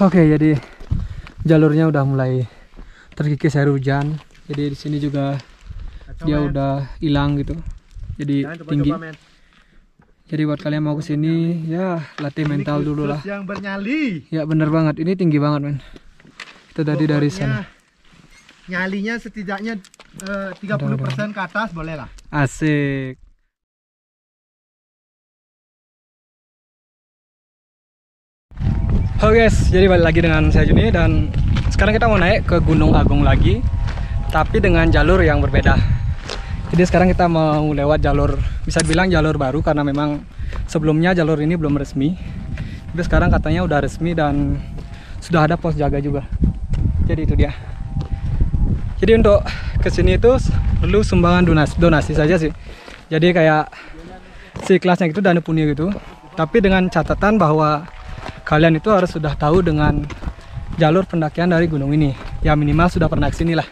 Oke, jadi jalurnya udah mulai terkikis air hujan. Jadi di sini juga dia udah hilang gitu. Jadi tinggi. Jadi buat kalian mau ke sini ya latih mental dulu lah. Yang bernyali. Ya bener banget, ini tinggi banget men. Itu tadi dari sana. Nyalinya setidaknya 30% ke atas boleh lah. Asik. Oke guys, jadi balik lagi dengan saya Juni dan sekarang kita mau naik ke Gunung Agung lagi, tapi dengan jalur yang berbeda. Jadi sekarang kita mau lewat jalur, bisa dibilang jalur baru karena memang sebelumnya jalur ini belum resmi. Tapi sekarang katanya udah resmi dan sudah ada pos jaga juga. Jadi itu dia. Jadi untuk kesini itu perlu sumbangan donasi saja sih. Jadi kayak si kelasnya itu dana punya gitu. Tapi dengan catatan bahwa kalian itu harus sudah tahu dengan jalur pendakian dari gunung ini. Ya minimal sudah pernah kesini lah.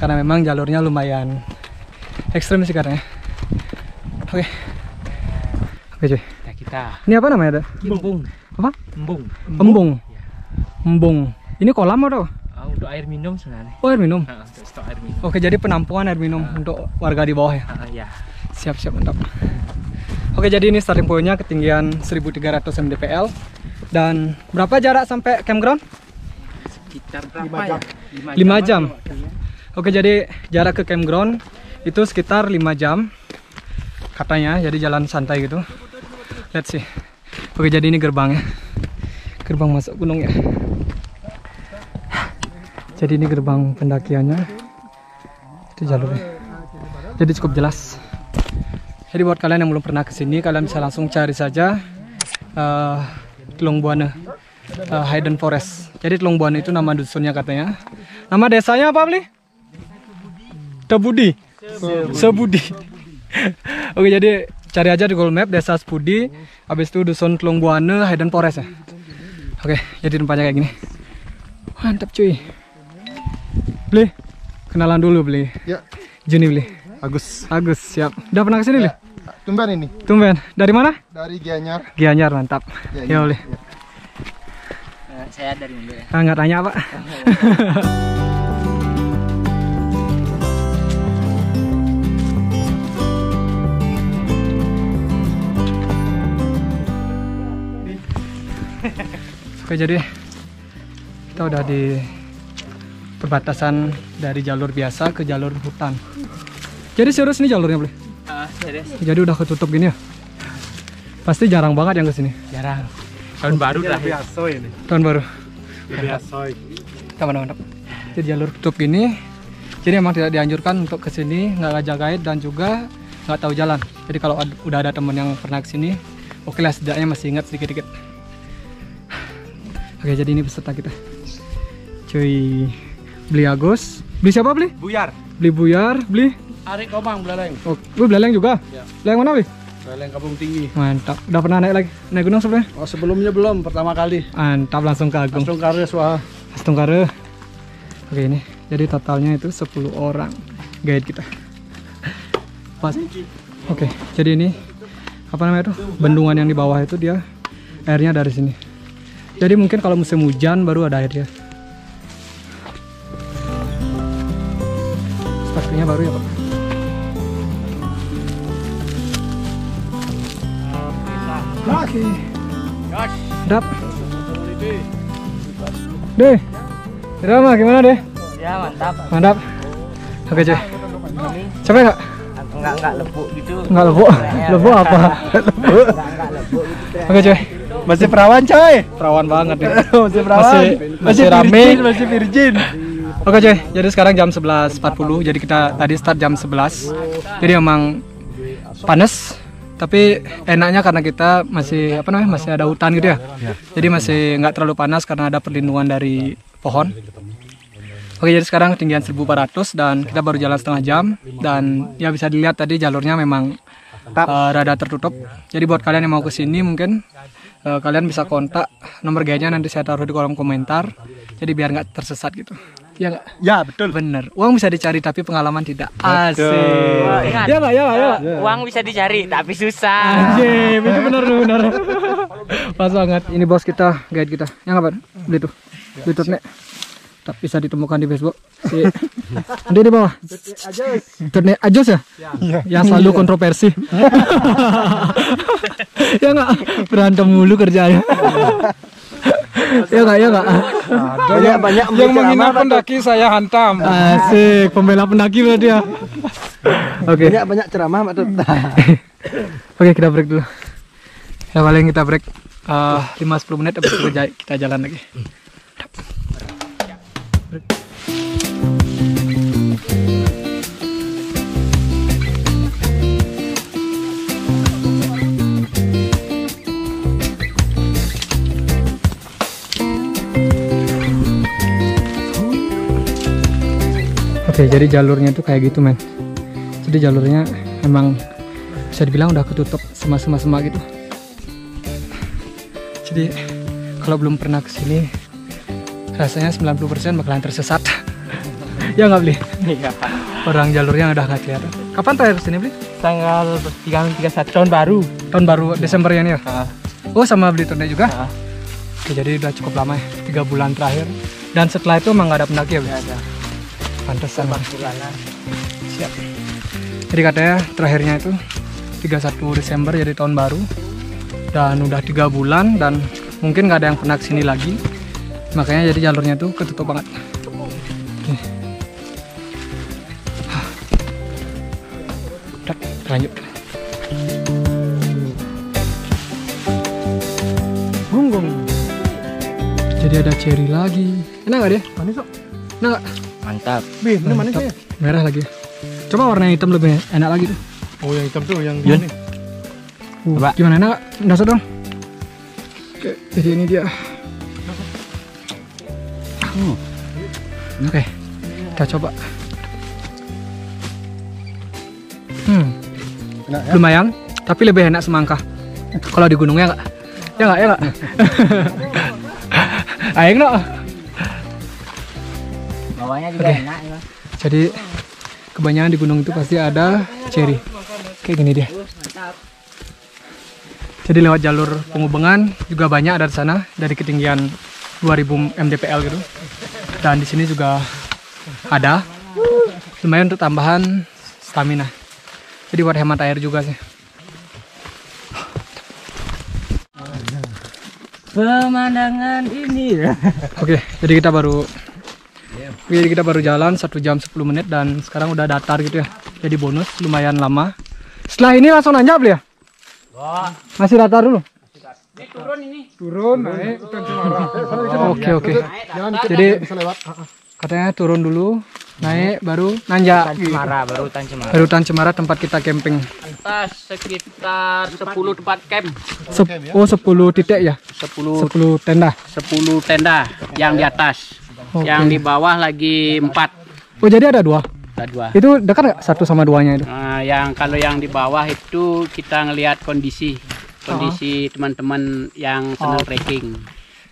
Karena memang jalurnya lumayan ekstrem sih katanya. Oke. Oke cuy. Nah, kita. Ini apa namanya? Embung. Apa? Embung. Embung. Ya. Embung. Ini kolam atau? Untuk air minum sebenarnya. Oh, air minum. Untuk stok air minum. Oke, jadi penampungan air minum untuk warga di bawah ya. Ya. Siap-siap, mantap. Oke, jadi ini starting point-nya ketinggian 1300 mdpl. Dan berapa jarak sampai campground? Sekitar berapa 5 ya? jam. Oke, jadi jarak ke campground itu sekitar 5 jam katanya, jadi jalan santai gitu. Let's see. Oke, jadi ini gerbangnya. Gerbang masuk gunung ya. Jadi ini gerbang pendakiannya. Itu jalurnya. Jadi cukup jelas. Jadi buat kalian yang belum pernah kesini, kalian bisa langsung cari saja Telung Buana Hidden Forest. Jadi Telung Buana itu nama dusunnya katanya. Nama desanya apa beli? Tebudi. Sebudi. Oke, jadi cari aja di Google Map Desa Sebudi. Habis itu dusun Telung Buana Hidden Forest ya. Oke, jadi tempatnya kayak gini. Mantap cuy. Beli, kenalan dulu beli. Ya. Juni beli. Agus. Agus, siap. Udah pernah kesini beli? Tumben ini. Tumben. Dari mana? Dari Gianyar. Gianyar, mantap. Ya boleh. Saya dari Indo ya. Nggak tanya apa. Oke, jadi kita udah di perbatasan dari jalur biasa ke jalur hutan. Jadi serius nih jalurnya boleh? Serius. Jadi udah ketutup gini ya? Pasti jarang banget yang kesini. Jarang. Tahun baru lah. Biasa ini. Tahun baru. Biasa. Mantap. Jadi jalur tutup gini. Jadi emang tidak dianjurkan untuk kesini, nggak ngajak guide dan juga nggak tahu jalan. Jadi kalau udah ada temen yang pernah kesini, oke lah setidaknya masih ingat sedikit-sedikit. Oke, jadi ini peserta kita. Cuy, beli Agus. Beli siapa beli? Buyar. Beli Buyar, beli. Arik Komang Belaleng. Oh, gue Belaleng juga. Ya. Belaleng mana beli? Belaleng Kampung Tinggi. Mantap. Udah pernah naik lagi? Naik gunung sebelumnya? Oh, sebelumnya belum, pertama kali. Mantap, langsung ke Agung. Langsung kares wah. Langsung kare. Oke, ini. Jadi totalnya itu 10 orang guide kita. Pas. Oke, jadi ini apa namanya itu? Bendungan yang di bawah itu dia airnya dari sini. Jadi mungkin kalau musim hujan baru ada airnya. Sepatunya baru ya Pak. Oke. Dap. Deh. Drama gimana deh? Ya, mantap. Mantap. Oke cuy. Capek nggak? Enggak lebuk gitu. Nggak lebuk. Lebuk apa? Enggak lebuk gitu. Oke cuy. Masih perawan coy. Perawan banget nih. Masih perawan. Masih rame. Masih virgin. Oke cuy. Jadi sekarang jam 11.40. Jadi kita tadi start jam 11. Jadi emang panas. Tapi enaknya karena kita masih apa namanya masih ada hutan gitu ya. Jadi masih nggak terlalu panas karena ada perlindungan dari pohon. Oke, jadi sekarang ketinggian 1400 dan kita baru jalan setengah jam dan ya bisa dilihat tadi jalurnya memang rada tertutup. Jadi buat kalian yang mau kesini mungkin kalian bisa kontak nomor guide-nya, nanti saya taruh di kolom komentar. Jadi biar nggak tersesat gitu. Ya nggak? Ya betul. Bener. Uang bisa dicari tapi pengalaman tidak. Asik. Wah, ingat. Ya nggak? Ya nggak? Ya nggak? Uang bisa dicari tapi susah. Anjir, itu bener tuh, bener. Pas banget. Ini bos kita, guide kita. Yang apa? Beli tuh. Beli nek. Tak bisa ditemukan di Facebook. Si. Nanti di bawah. Nek Ajos ya? Yang selalu kontroversi. Ya nggak? Berantem mulu kerjanya. Ya nggak? Ya nggak? Banyak Yang menghina pendaki saya hantam. Asik, pembela pendaki berarti ya. Oke. banyak ceramah Mak Tut. Oke, kita break dulu. Ya paling kita break 5-10 menit habis itu kita jalan lagi. Oke, jadi jalurnya tuh kayak gitu men. Jadi jalurnya emang bisa dibilang udah ketutup sema-sema gitu. Jadi kalau belum pernah kesini rasanya 90% bakalan tersesat. Ya nggak Bli? Iya. Orang jalurnya udah nggak kelihatan. Kapan terakhir kesini Bli? Tanggal 31 tahun baru. Tahun baru Desember ya nih ya? Oh sama Bli Tonde juga? Oke, jadi udah cukup lama ya, 3 bulan terakhir. Dan setelah itu emang nggak ada pendaki ya Bli? Ada. Pantesan. Bulanan. Siap. Jadi katanya terakhirnya itu 31 Desember jadi tahun baru. Dan udah 3 bulan dan mungkin nggak ada yang pernah kesini lagi. Makanya jadi jalurnya tuh ketutup banget. Oke. Udah, lanjut. Gunggong. Jadi ada cherry lagi. Enak nggak dia? Manis kok. Enak nggak? Mantap. Bih, ini manis Mantap. ya. Merah lagi. Coba warna hitam lebih enak lagi tuh. Oh yang hitam tuh yang Yun. ini. Coba. Gimana enak nggak? Dasar dong. Oke, jadi ini dia. Oke, kita coba. Enak ya? Lumayan, tapi lebih enak semangka. Kalau di gunungnya nggak? Ya nggak, ya nggak. Ayo no. Bawahnya juga Oke. enak ya. Jadi kebanyakan di gunung itu pasti ada cherry. Kayak gini dia. Jadi lewat jalur penghubungan juga banyak dari sana, dari ketinggian 2000 mdpl gitu. Dan di sini juga ada, lumayan untuk tambahan stamina. Jadi buat hemat air juga sih. Pemandangan ini. Oke, jadi kita baru jalan 1 jam 10 menit dan sekarang udah datar gitu ya. Jadi bonus lumayan lama. Setelah ini langsung nanjak Bli ya? Masih datar dulu. Turun naik Hutan Cemara. Oke. Jadi katanya turun dulu, naik baru nanjak. Cemara, baru Hutan Cemara. Baru Hutan Cemara tempat kita camping. Atas sekitar 10 tempat camp. Oh 10 titik ya? 10 10 tenda. 10 tenda yang di atas. Oke. Yang di bawah lagi 4. Oh jadi ada 2? Ada 2. Itu dekat nggak 1 sama 2-nya itu? Nah, kalau yang di bawah itu kita ngelihat kondisi teman-teman yang senang trekking.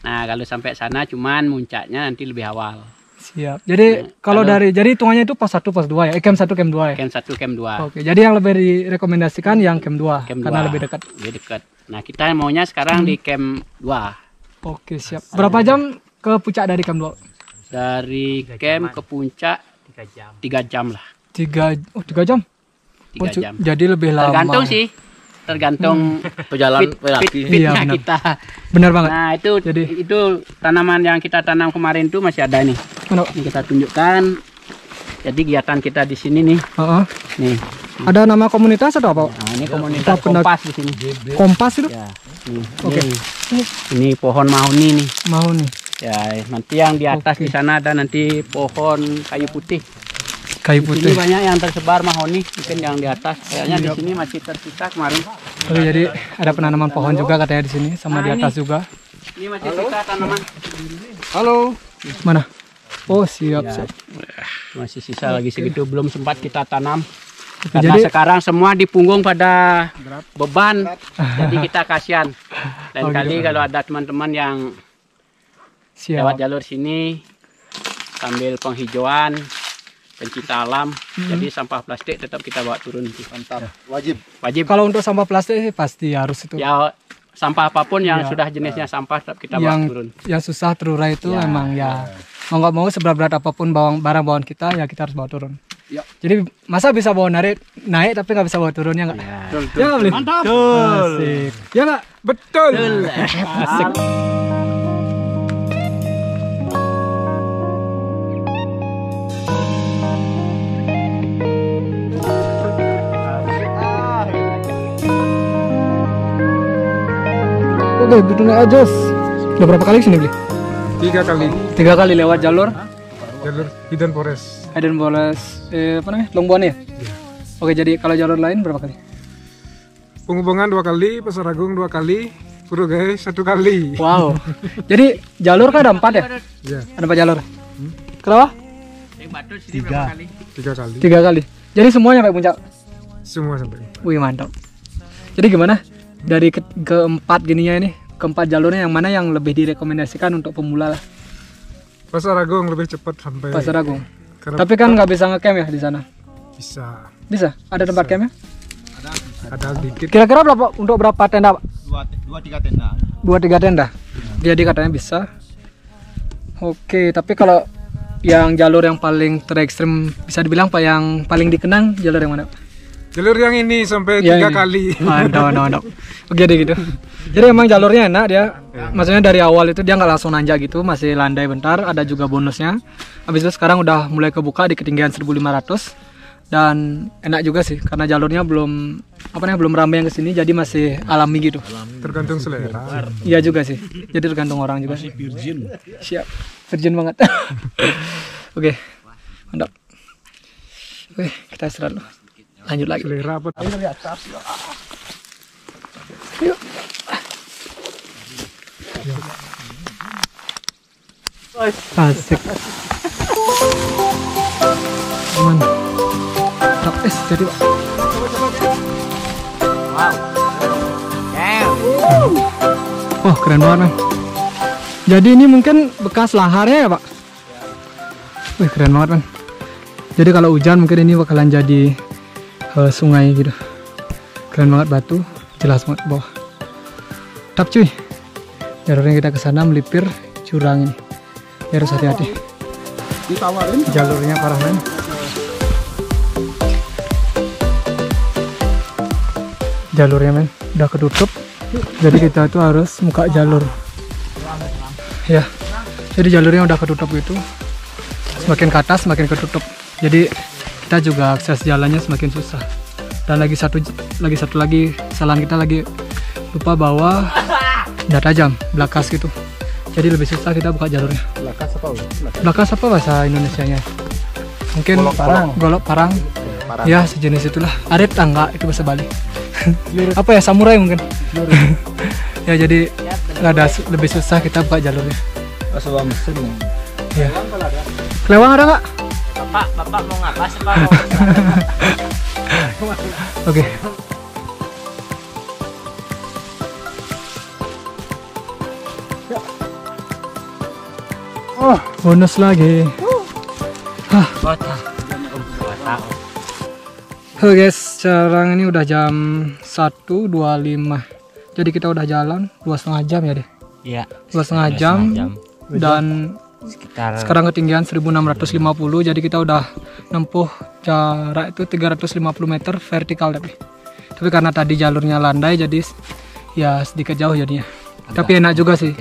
Nah, kalau sampai sana cuman muncaknya nanti lebih awal. Siap. Jadi kalau jadi hitungannya itu pos 1, pos 2 ya? Camp 1, camp 2 ya? Camp 1, camp 2. Oke, jadi yang lebih direkomendasikan yang camp 2 Camp karena 2. lebih dekat. Lebih dekat. Nah, kita maunya sekarang di camp 2. Oke, siap. Berapa jam ke puncak dari camp 2? Dari camp ke puncak 3 jam lah. 3 jam? 3 jam. Jadi lebih lama. Tergantung sih. Tergantung Pejalan Iya, fitnya benar. kita. Benar banget. Nah, itu tanaman yang kita tanam kemarin tuh masih ada nih. Mana? Ini kita tunjukkan. Jadi kegiatan kita di sini nih. Heeh. Nih. Ada nama komunitas atau apa? Nah, ini komunitas Kita pendak- Kompas di sini. Kompas itu? Ya. Nih. Oke. Ini pohon mahoni nih. Mau nih. Ya, nanti yang di atas di sana ada nanti pohon kayu putih. Kayu Di putih. sini banyak yang tersebar mahoni, mungkin yang di atas. Kayaknya di sini masih tersisa kemarin. Oke, jadi ada penanaman pohon juga katanya di sini sama di Nah, atas juga. Ini masih sisa tanaman. Halo. Mana? Oh, siap, Ya, siap. masih sisa lagi segitu, belum sempat kita tanam. Oke, Karena jadi sekarang semua di punggung pada beban, jadi kita kasihan. Lain Oh, kali gitu. kalau ada teman-teman yang siap. lewat jalur sini, sambil penghijauan, pencinta alam. Jadi sampah plastik tetap kita bawa turun. Mantap. Wajib. Wajib. Kalau untuk sampah plastik sih pasti harus itu. Ya sampah apapun yang Ya. sudah jenisnya sampah tetap kita bawa turun. Yang susah terurai itu Ya. emang ya mau nggak mau seberat apapun barang bawaan kita ya kita harus bawa turun. Ya. Jadi masa bisa bawa naik tapi nggak bisa bawa turunnya nggak? Ya. Ya nggak boleh. Mantap. Asik. Ya nggak? Betul. Asik. Oke, butuh naik aja. Udah berapa kali sini beli? 3 kali 3 kali lewat jalur jalur Hidden Forest. Hidden Forest apa namanya? Longbuan ya? Oke, jadi kalau jalur lain berapa kali? Penghubungan 2 kali, Pasar Agung 2 kali, Purugai 1 kali. Wow. Jadi jalur kan ada 4 ya? Ya, Ada 4 jalur. Kenapa? 3 kali. 3 kali. Jadi semuanya sampai puncak. Semua sampai. Wih, mantap. Jadi gimana? Dari keempat gininya ini, keempat jalurnya yang mana yang lebih direkomendasikan untuk pemula lah? Pasar Agung lebih cepat sampai. Pasar Agung. Karena Tapi kan nggak bisa ngecamp ya di sana. bisa. Bisa? Ada tempat campnya? Ada dikit. Kira-kira berapa tenda, Pak? 2-3 tenda. 2-3 tenda. Jadi katanya bisa. Oke, tapi kalau yang jalur yang paling terekstrim bisa dibilang Pak yang paling dikenang jalur yang mana? Jalur yang ini sampai Yang 3 ini. kali. Mantap. Oke deh gitu. Jadi emang jalurnya enak dia. Maksudnya dari awal itu dia nggak langsung nanjak gitu, masih landai bentar. Ada juga bonusnya. Habis itu sekarang udah mulai kebuka di ketinggian 1.500 dan enak juga sih karena jalurnya belum belum ramai yang kesini jadi masih alami gitu. Tergantung selera. Iya juga sih. Jadi tergantung orang juga sih. Virgin. Siap. Virgin banget. Oke. Mantap. Oke, kita istirahat dulu. Lanjut lagi. Selera apa? Yuk. Asik. Aman. Tak es jadi Pak. Wah, keren banget man. Jadi ini mungkin bekas laharnya ya Pak? Wih, keren banget man. Jadi kalau hujan mungkin ini bakalan jadi sungai gitu. Keren banget, batu jelas banget bawah. Tap cuy. Jalurnya kita ke sana melipir jurang ini. Ya, harus hati-hati. Ditawarin Jalurnya parah banget. Jalurnya men udah ketutup. Jadi kita tuh harus buka jalur. Ya. Jadi jalurnya udah ketutup gitu. Semakin ke atas semakin ketutup. Jadi kita juga akses jalannya semakin susah. Dan lagi satu lagi kesalahan kita lagi lupa bawa nggak tajam belakas gitu. Jadi lebih susah kita buka jalurnya. Belakas apa bahasa Indonesianya? Mungkin golok parang. Ya sejenis itulah. Arit enggak itu bahasa Bali. Apa ya, samurai mungkin. Ya jadi nggak ada lebih susah kita buka jalurnya. Ya. Kelewang ada nggak? Bapak mau ngapa sih Pak? Oke. Oh, bonus lagi. Halo guys, sekarang ini udah jam 1.25. Jadi kita udah jalan 2,5 jam ya deh. Iya. 2,5 jam. Dan Sekitar sekarang ketinggian 1650. Jadi kita udah nempuh jarak itu 350 meter vertikal tapi karena tadi jalurnya landai jadi ya sedikit jauh jadinya. Tapi enak juga sih.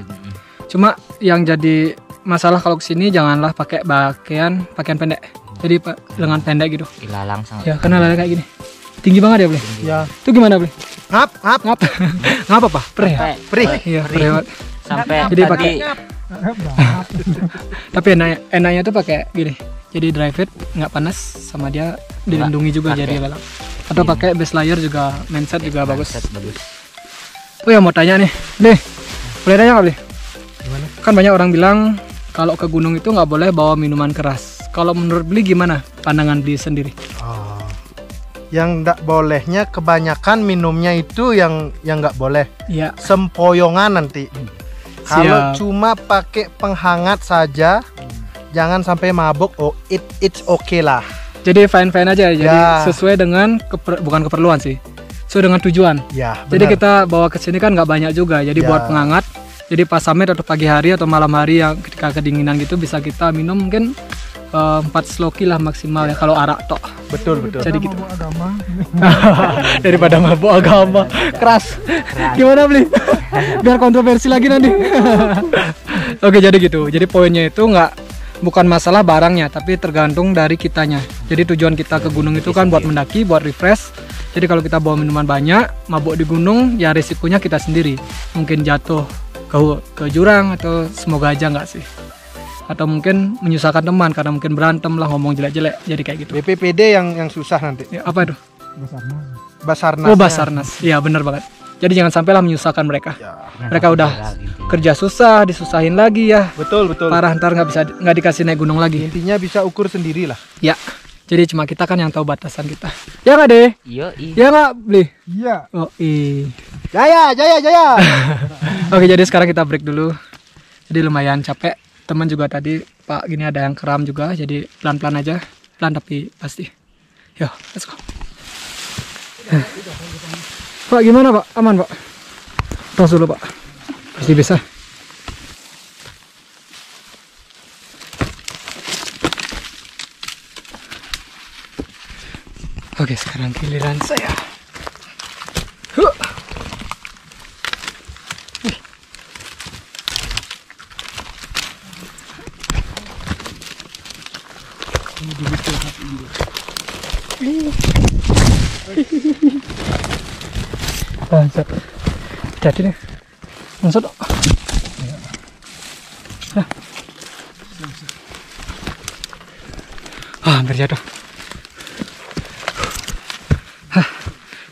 Cuma yang jadi masalah kalau kesini janganlah pakai pakaian pendek. Jadi lengan pendek gitu. ilalang sangat. Ya karena lari kayak gini. Tinggi banget ya Bli. Ya. Itu gimana Bli? Ngap. Ngap. Ngap apa? Perih ya? Perih. Iya perih banget. Sampai Jadi tadi pakai tapi enaknya tuh pakai gini. Jadi dry fit nggak panas sama dia dilindungi juga jadi balap. Atau pakai base layer juga, mindset juga bagus. bagus. Oh ya mau tanya nih, boleh tanya nggak Bli? Kan banyak orang bilang kalau ke gunung itu nggak boleh bawa minuman keras. Kalau menurut Bli gimana pandangan Bli sendiri? Yang nggak bolehnya kebanyakan minumnya itu yang nggak boleh. Iya. Sempoyongan nanti. Kalau Siap. cuma pakai penghangat saja, jangan sampai mabuk. Oh, it's okay lah. Jadi fine-fine aja, jadi Ya. sesuai dengan bukan keperluan sih, sesuai dengan tujuan. Ya, Jadi benar. kita bawa ke sini kan nggak banyak juga, jadi Ya. buat penghangat. Jadi pas summit atau pagi hari atau malam hari yang ketika kedinginan gitu bisa kita minum mungkin 4 sloki lah maksimal ya kalau arak tok. Betul. Jadi gitu. Mabuk agama. Daripada mabuk agama keras. Gimana beli? Biar kontroversi lagi nanti. Oke, jadi gitu. Jadi poinnya itu bukan masalah barangnya, tapi tergantung dari kitanya. Jadi tujuan kita ke gunung itu kan buat mendaki, buat refresh. Jadi kalau kita bawa minuman banyak, mabuk di gunung, ya risikonya kita sendiri. Mungkin jatuh ke jurang atau semoga aja nggak sih. Atau mungkin menyusahkan teman karena mungkin berantem lah, ngomong jelek-jelek. Jadi kayak gitu. BPPD yang susah nanti. Ya, apa itu? Basarnas. Oh, Basarnas. Iya, benar banget. Jadi jangan sampailah menyusahkan mereka. Ya. Mereka udah kerja susah, disusahin lagi ya. Betul. Parah, ntar nggak dikasih naik gunung lagi. Intinya bisa ukur sendiri lah. Ya. Jadi cuma kita kan yang tahu batasan kita. Ya nggak deh? Iya. Ya nggak beli? Iya. Oh iya. Jaya. Oke, jadi sekarang kita break dulu. Jadi lumayan capek. Teman juga tadi Pak gini ada yang kram juga. Jadi pelan-pelan aja. Pelan tapi pasti. Yo, let's go. Pak gimana Pak? Aman Pak? Tos dulu Pak. Pasti bisa. Oke, sekarang giliran saya. Huh. Bangsat. Hati-hati deh. Bangsat. Hampir jatuh.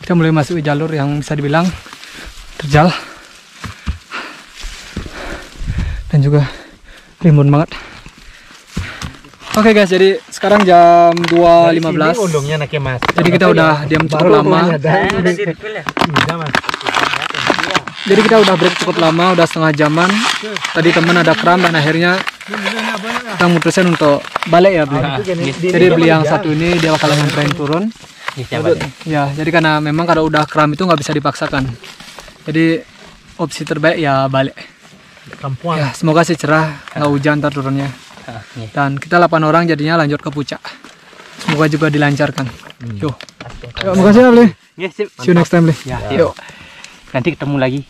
Kita mulai masuk ke jalur yang bisa dibilang terjal dan juga rimbun banget. Oke guys, jadi sekarang jam 2.15. Undungnya nak Mas. Jadi kita udah diam cukup lama. Jadi kita udah break cukup lama, udah setengah jaman. Tadi teman ada kram dan akhirnya kita mutusin untuk balik ya beli. Jadi beli yang satu ini dia bakalan nganterin turun. Ya, jadi karena memang kalau udah kram itu nggak bisa dipaksakan. Jadi opsi terbaik ya balik. Kampuang. Ya, semoga sih cerah, nggak hujan ntar turunnya. Dan kita 8 orang jadinya lanjut ke puncak. Semoga juga dilancarkan. Yuk. Yuk, makasih ya beli. See you next time beli. Yuk. Nanti ketemu lagi.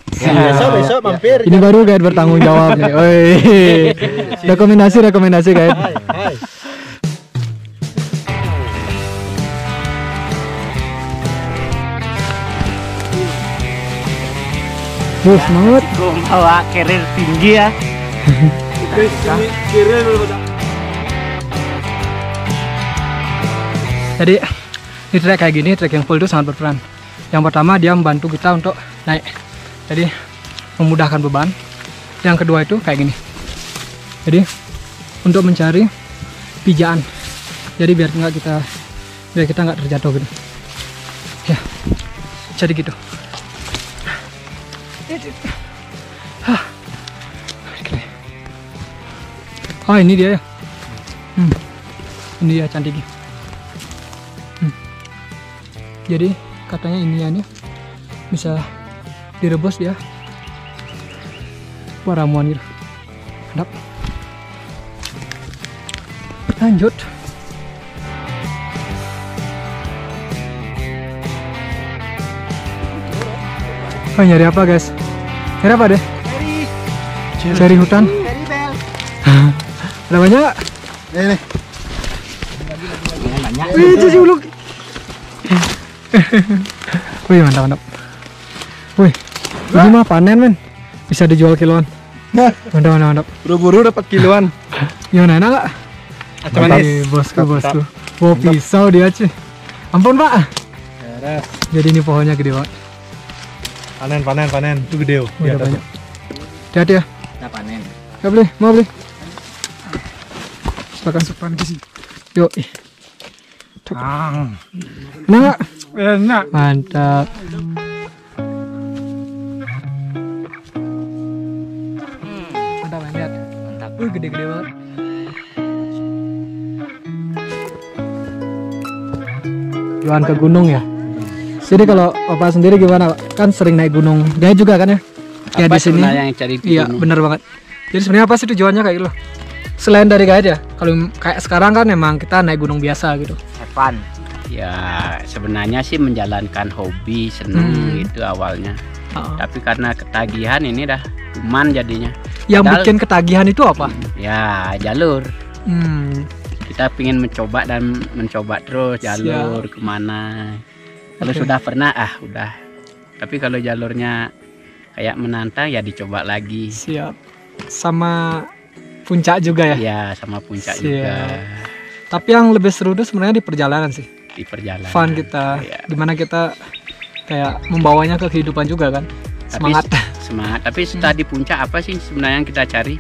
Besok mampir. Ini baru guide bertanggung jawab nih. Oi. Rekomendasi guide. Hai. Semangat. Bawa carrier tinggi ya. Jadi di trek kayak gini, trek yang full itu sangat berperan. Yang pertama dia membantu kita untuk naik, jadi memudahkan beban. Yang kedua itu kayak gini, jadi untuk mencari pijaan, jadi biar kita nggak terjatuh gitu. Ya, jadi gitu. Oh ini dia ya. Ini dia cantik. Jadi katanya iniannya bisa direbus dia buat ramuan gitu. Mantap. Lanjut. Oh nyari apa guys? Nyari apa deh? Cari hutan. Ada banyak? Ini. Wih, cuci uluk. Wih, mantap. Wih, ini mah panen men. Bisa dijual kiloan. Mantap. Buru-buru dapat kiloan. Gimana, enak gak? Manis. Bosku. Wow, pisau dia cuy. Ampun pak. Jadi ini pohonnya gede banget. Panen. Itu gede. Udah banyak. Hati-hati ya. Kita panen. Ya beli, mau beli. Silakan. Yuk. Enak gak? Enak. Mantap. Mantap, lihat. Mantap. Wih, gede-gede banget. tujuan ke gunung ya. Jadi kalau Bapak sendiri gimana, Pak? Kan sering naik gunung. Dia juga kan ya? Ya Apa di sini. sebenarnya yang cari di Iya, gunung? benar banget. Jadi sebenarnya apa sih tujuannya kayak gitu loh? Selain dari guide ya, kalau kayak sekarang kan memang kita naik gunung biasa gitu. Evan. Ya sebenarnya sih menjalankan hobi, seneng gitu awalnya. Oh. Tapi karena ketagihan ini dah cuman jadinya. Yang Padahal- bikin ketagihan itu apa? Ya jalur. Hmm, Kita ingin mencoba dan mencoba terus jalur kemana. Kalau Oke. sudah pernah udah. Tapi kalau jalurnya kayak menantang ya dicoba lagi. siap. Sama puncak juga ya. Ya sama puncak Siap. juga Tapi yang lebih seru itu sebenarnya di perjalanan sih. di perjalanan. Fun kita, Iya. dimana kita kayak membawanya ke kehidupan juga kan. Semangat. Semangat. Tapi setelah di puncak apa sih sebenarnya yang kita cari?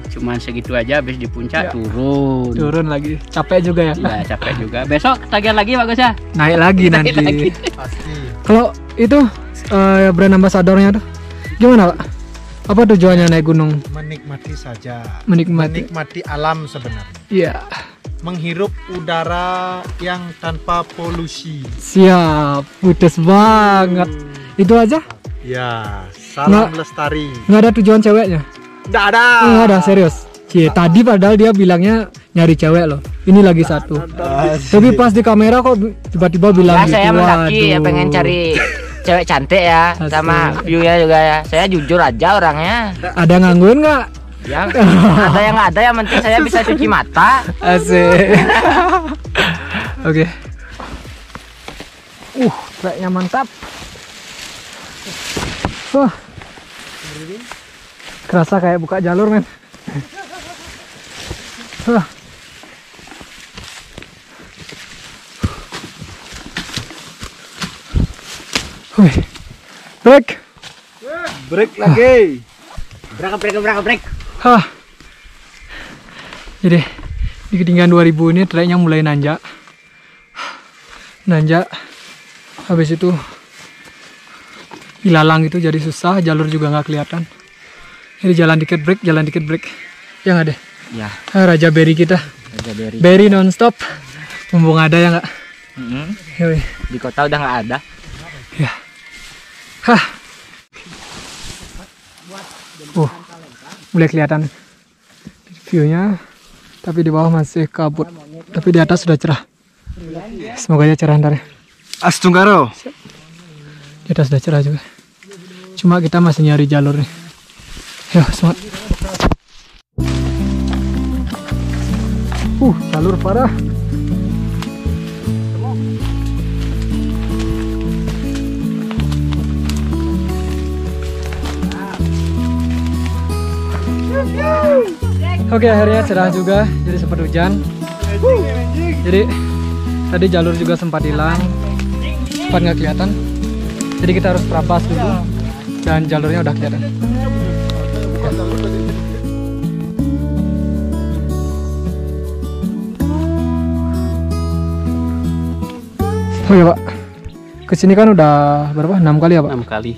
Cuman segitu aja. Habis di puncak Ya. turun. Turun lagi, capek juga ya. Ya capek juga. Besok ketagihan lagi bagus ya. Naik lagi nanti. lagi. Pasti. Kalau itu brand ambassadornya tuh gimana, Pak? Apa tujuannya naik gunung? Menikmati saja. Menikmati. Menikmati alam sebenarnya. Iya. Menghirup udara yang tanpa polusi. Siap, putus banget. Itu aja? Ya, salam lestari. Nggak ada tujuan ceweknya? Nggak ada. Nggak ada, serius. Cie, tadi padahal dia bilangnya nyari cewek loh. Ini lagi satu. Tapi pas di kamera kok tiba-tiba bilang Ya gitu. saya mendaki ya waduh. pengen cari cewek cantik ya, Asik. sama view-nya juga ya. Saya jujur aja orangnya. Ada ngangguin nggak? Yang ada yang nggak ada, yang penting saya bisa cuci mata. Asik. Oke. Tracknya mantap. Wah. Kerasa kayak buka jalur, men. Wah. Wih. Break. Break lagi. Break. Hah. Jadi di ketinggian 2000 ini treknya mulai nanjak. Nanjak. Habis itu ilalang itu jadi susah, jalur juga nggak kelihatan. Jadi jalan dikit break. Yang ada. Ya, Raja Berry kita. Raja Berry. Berry nonstop. Mumpung ada ya nggak? Yoi. Di kota udah nggak ada. Ya. Hah. Mulai kelihatan view-nya, tapi di bawah masih kabut. Tapi di atas sudah cerah. Semoga aja cerah ntar ya. Astunggaro. Di atas sudah cerah juga. Cuma kita masih nyari jalur nih. Yo, semangat. Jalur parah. Oke, akhirnya cerah juga, jadi sempat hujan. Jadi tadi jalur juga sempat hilang, sempat nggak kelihatan. Jadi kita harus terabas dulu, dan jalurnya udah kelihatan. Oke Pak, kesini kan udah berapa? 6 kali ya Pak? 6 kali.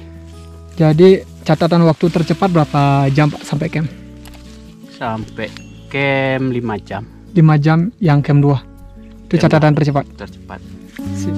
Jadi catatan waktu tercepat berapa jam Pak sampai camp? Sampai camp 5 jam 5 jam yang camp 2. Itu catatan tercepat. tercepat. Sip.